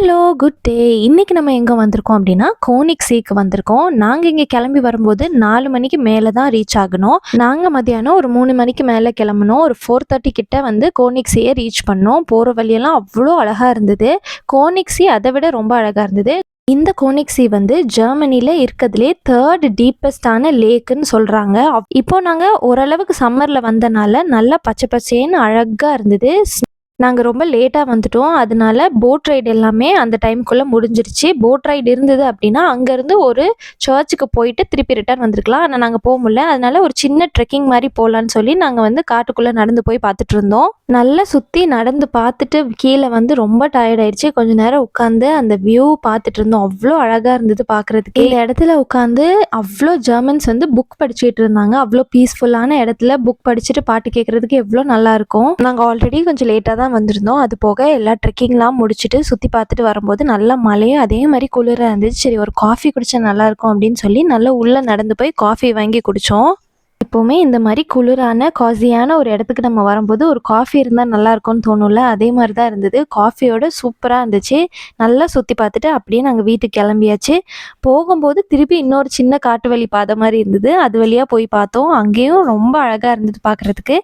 Hello good day. இன்னைக்கு நம்ம எங்கே வந்திருக்கோம் அப்படின்னா கோனிக் சீக்கு வந்திருக்கோம். நாங்கள் இங்கே கிளம்பி வரும்போது 4 மணிக்கு மேலே தான் ரீச் ஆகணும். நாங்கள் மத்தியானம் ஒரு 3 மணிக்கு மேலே கிளம்புனோம். ஒரு 4:30 கிட்ட வந்து கோனிக் சீயை ரீச் பண்ணோம். போகிற வழியெல்லாம் அவ்வளோ அழகாக இருந்தது. கோனிக் சீ அதை விட ரொம்ப அழகாக இருந்தது. இந்த கோனிக் சீ வந்து ஜெர்மனியில் இருக்கிறதுலே 3rd டீப்பஸ்டான லேக்குன்னு சொல்கிறாங்க. இப்போ நாங்கள் ஓரளவுக்கு சம்மரில் வந்தனால நல்லா பச்சை பச்சேன்னு அழகாக இருந்தது. நாங்கள் ரொம்ப லேட்டாக வந்துட்டோம். அதனால போட் ரைடு எல்லாமே அந்த டைம்குள்ளே முடிஞ்சிருச்சு. போட் ரைடு இருந்தது அப்படின்னா அங்கேருந்து ஒரு சர்ச்சுக்கு போயிட்டு திருப்பி ரிட்டர்ன் வந்திருக்கலாம். ஆனால் நாங்கள் போக முடியல. அதனால ஒரு சின்ன ட்ரெக்கிங் மாதிரி போகலான்னு சொல்லி நாங்கள் வந்து காட்டுக்குள்ளே நடந்து போய் பார்த்துட்டு இருந்தோம். நல்லா சுற்றி நடந்து பார்த்துட்டு கீழே வந்து ரொம்ப டயர்ட் ஆயிடுச்சு. கொஞ்சம் நேரம் உட்காந்து அந்த வியூ பார்த்துட்டு இருந்தோம். அவ்வளோ அழகாக இருந்தது பார்க்குறதுக்கு. இந்த இடத்துல உட்காந்து அவ்வளோ ஜெர்மன்ஸ் வந்து புக் படிச்சுட்டு இருந்தாங்க. அவ்வளோ பீஸ்ஃபுல்லான இடத்துல புக் படிச்சுட்டு பாட்டு கேட்குறதுக்கு எவ்வளோ நல்லாயிருக்கும். நாங்கள் ஆல்ரெடி கொஞ்சம் லேட்டாக தான் வந்திருந்தோம். அது போக எல்லா ட்ரெக்கிங்லாம் முடிச்சுட்டு சுற்றி பார்த்துட்டு வரும்போது நல்லா மழையும் அதே மாதிரி குளிராக இருந்துச்சு. சரி ஒரு காஃபி குடித்தா நல்லாயிருக்கும் அப்படின்னு சொல்லி நல்லா உள்ளே நடந்து போய் காஃபி வாங்கி குடித்தோம். எப்போவுமே இந்த மாதிரி குளிரான காசியான ஒரு இடத்துக்கு நம்ம வரும்போது ஒரு காஃபி இருந்தால் நல்லாயிருக்கும்னு தோணும்ல, அதே மாதிரி தான் இருந்தது. காஃபியோட சூப்பராக இருந்துச்சு. நல்லா சுற்றி பார்த்துட்டு அப்படியே நாங்கள் வீட்டுக்கு கிளம்பியாச்சு. போகும்போது திருப்பி இன்னொரு சின்ன காட்டு வழி பாதை மாதிரி இருந்தது. அது வழியாக போய் பார்த்தோம். அங்கேயும் ரொம்ப அழகாக இருந்தது பார்க்குறதுக்கு.